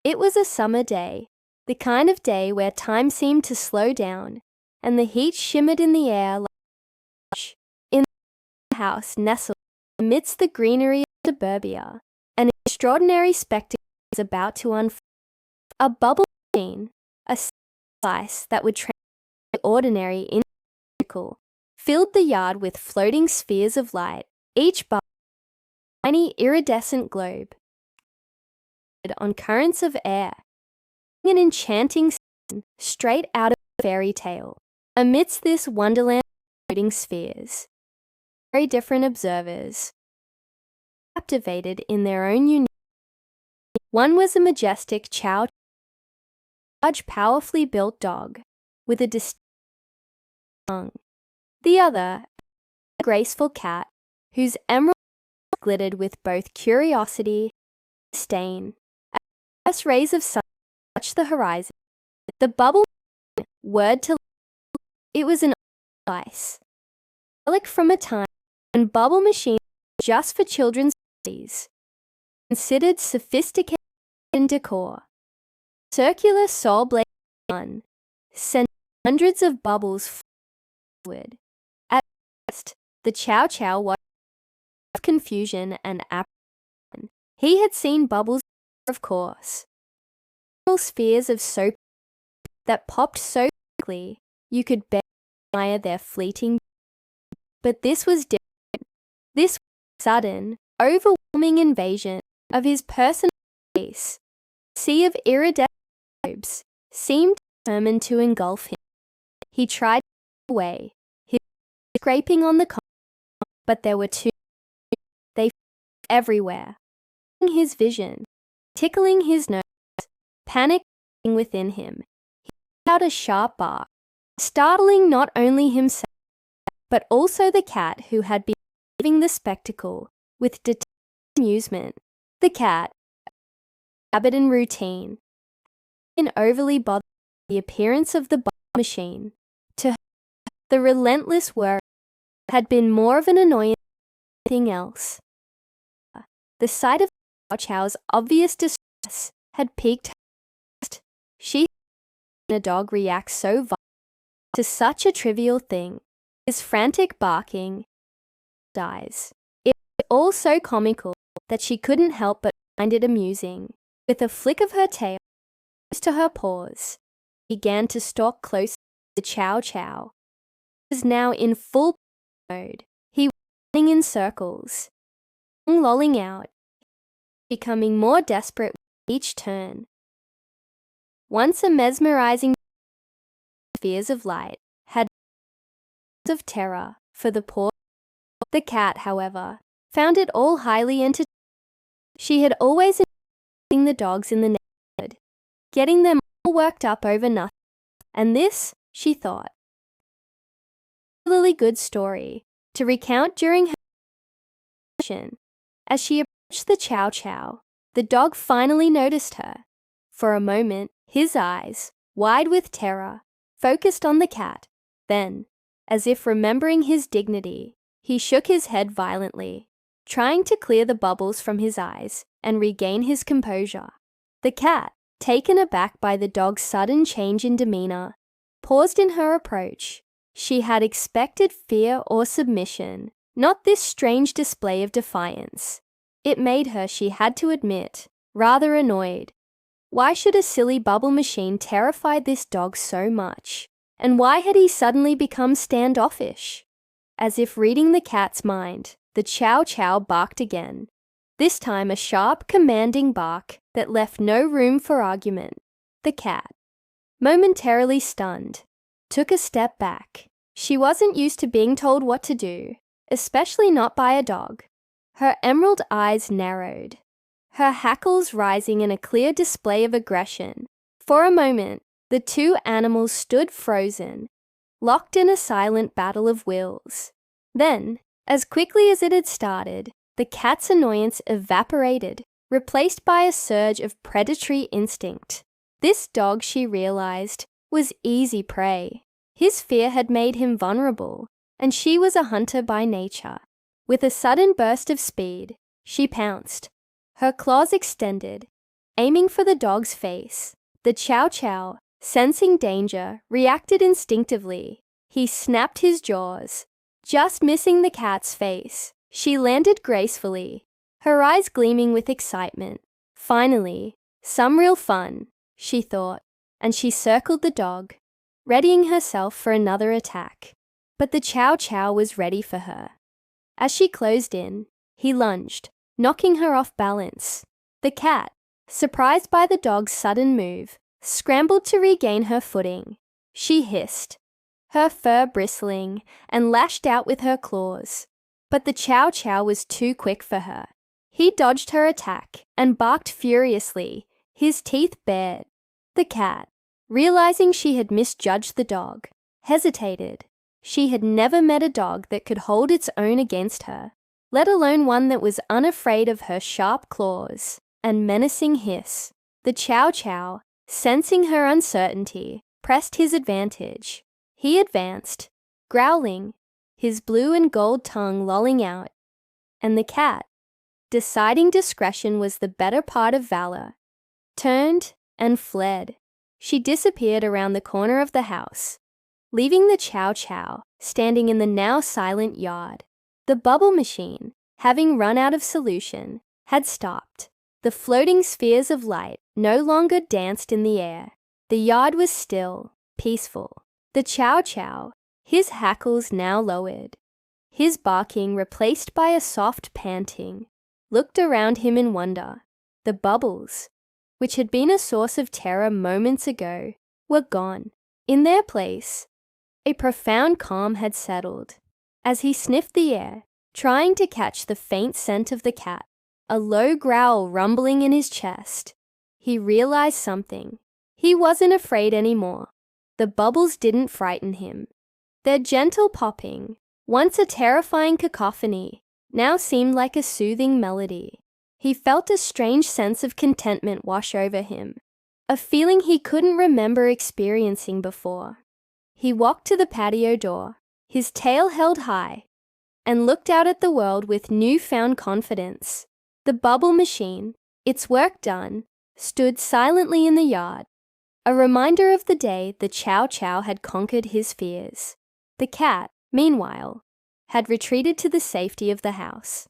It was a summer day, the kind of day where time seemed to slow down, and the heat shimmered in the air like in the house nestled amidst the greenery of suburbia. An extraordinary spectacle was about to unfold. A bubble machine, a device that would transform the ordinary into magical, filled the yard with floating spheres of light, each bubble a tiny iridescent globe on currents of air, an enchanting scene straight out of a fairy tale. Amidst this wonderland of floating spheres, very different observers, captivated in their own unique way. One was a majestic Chow Chow, a large, powerfully built dog with a distinct tongue. The other, a graceful cat whose emerald eyes glittered with both curiosity and disdain. As the first rays of sun touched the horizon, the bubble whirred to life. It was an old device, a relic from a time when bubble machines were just for children's parties, considered sophisticated in decor. Circular saw-blade gun sent hundreds of bubbles forward. At first, the Chow Chow watched with confusion and apprehension. He had seen bubbles, of course. Spheres of soap that popped so quickly you could barely admire their fleeting. But this was different. This was a sudden, overwhelming invasion of his personal space. A sea of iridescent globes seemed determined to engulf him. He tried to get away, his scraping on the concrete, but there were too many. They everywhere, his vision, tickling his nose, panic within him. He let out a sharp bark, startling not only himself, but also the cat who had been observing the spectacle with detached amusement. The cat, habit and routine, and overly bothered by the appearance of the bubble machine. To her, the relentless whir had been more of an annoyance than anything else. The sight of Chow Chow's obvious distress had piqued her interest. She had seen a dog react so violently to such a trivial thing. His frantic barking, eyes. It was all so comical that she couldn't help but find it amusing. With a flick of her tail, close to her paws, he began to stalk closer to the Chow Chow. He was now in full mode. He was running in circles, lolling out, becoming more desperate with each turn. Once a mesmerizing spheres of light had of terror for the poor. The cat, however, found it all highly entertaining. She had always enjoyed the dogs in the neighborhood, getting them all worked up over nothing, and this, she thought, was a particularly good story to recount during her session. As she approached the Chow Chow, the dog finally noticed her. For a moment, his eyes, wide with terror, focused on the cat. Then, as if remembering his dignity, he shook his head violently, trying to clear the bubbles from his eyes and regain his composure. The cat, taken aback by the dog's sudden change in demeanor, paused in her approach. She had expected fear or submission, not this strange display of defiance. It made her, she had to admit, rather annoyed. Why should a silly bubble machine terrify this dog so much? And why had he suddenly become standoffish? As if reading the cat's mind, the Chow Chow barked again, this time a sharp, commanding bark that left no room for argument. The cat, momentarily stunned, took a step back. She wasn't used to being told what to do, especially not by a dog. Her emerald eyes narrowed, her hackles rising in a clear display of aggression. For a moment, the two animals stood frozen, locked in a silent battle of wills. Then, as quickly as it had started, the cat's annoyance evaporated, replaced by a surge of predatory instinct. This dog, she realized, was easy prey. His fear had made him vulnerable, and she was a hunter by nature. With a sudden burst of speed, she pounced, her claws extended, aiming for the dog's face. The Chow Chow, sensing danger, reacted instinctively. He snapped his jaws, just missing the cat's face. She landed gracefully, her eyes gleaming with excitement. Finally, some real fun, she thought, and she circled the dog, readying herself for another attack. But the Chow Chow was ready for her. As she closed in, he lunged, knocking her off balance. The cat, surprised by the dog's sudden move, scrambled to regain her footing. She hissed, her fur bristling, and lashed out with her claws. But the Chow Chow was too quick for her. He dodged her attack and barked furiously, his teeth bared. The cat, realizing she had misjudged the dog, hesitated. She had never met a dog that could hold its own against her, let alone one that was unafraid of her sharp claws and menacing hiss. The Chow Chow, sensing her uncertainty, pressed his advantage. He advanced, growling, his blue and gold tongue lolling out, and the cat, deciding discretion was the better part of valor, turned and fled. She disappeared around the corner of the house, leaving the Chow Chow standing in the now silent yard. The bubble machine, having run out of solution, had stopped. The floating spheres of light no longer danced in the air. The yard was still, peaceful. The Chow Chow, his hackles now lowered, his barking replaced by a soft panting, looked around him in wonder. The bubbles, which had been a source of terror moments ago, were gone. In their place, a profound calm had settled. As he sniffed the air, trying to catch the faint scent of the cat, a low growl rumbling in his chest, he realized something. He wasn't afraid anymore. The bubbles didn't frighten him. Their gentle popping, once a terrifying cacophony, now seemed like a soothing melody. He felt a strange sense of contentment wash over him, a feeling he couldn't remember experiencing before. He walked to the patio door, his tail held high, and looked out at the world with newfound confidence. The bubble machine, its work done, stood silently in the yard, a reminder of the day the Chow Chow had conquered his fears. The cat, meanwhile, had retreated to the safety of the house.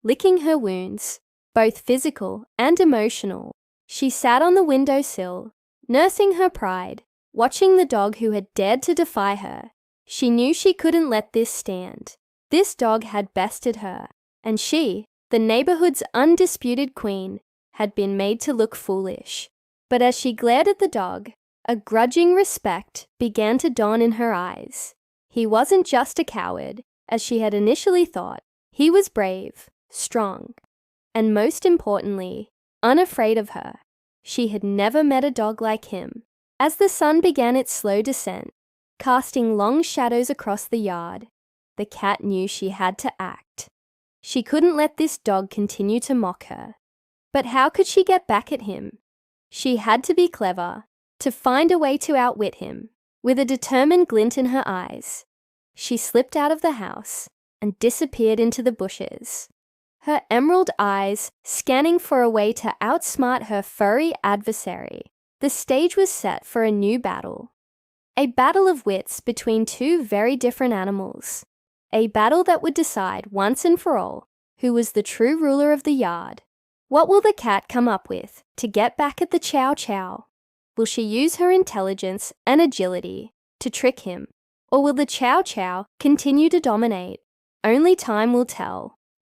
Licking her wounds, both physical and emotional, she sat on the windowsill, nursing her pride, watching the dog who had dared to defy her. She knew she couldn't let this stand. This dog had bested her, and she, the neighborhood's undisputed queen, had been made to look foolish. But as she glared at the dog, a grudging respect began to dawn in her eyes. He wasn't just a coward, as she had initially thought. He was brave, strong, and most importantly, unafraid of her. She had never met a dog like him. As the sun began its slow descent, casting long shadows across the yard, the cat knew she had to act. She couldn't let this dog continue to mock her. But how could she get back at him? She had to be clever, to find a way to outwit him. With a determined glint in her eyes, she slipped out of the house and disappeared into the bushes, her emerald eyes scanning for a way to outsmart her furry adversary. The stage was set for a new battle. A battle of wits between two very different animals. A battle that would decide once and for all who was the true ruler of the yard. What will the cat come up with to get back at the Chow Chow? Will she use her intelligence and agility to trick him? Or will the Chow Chow continue to dominate? Only time will tell.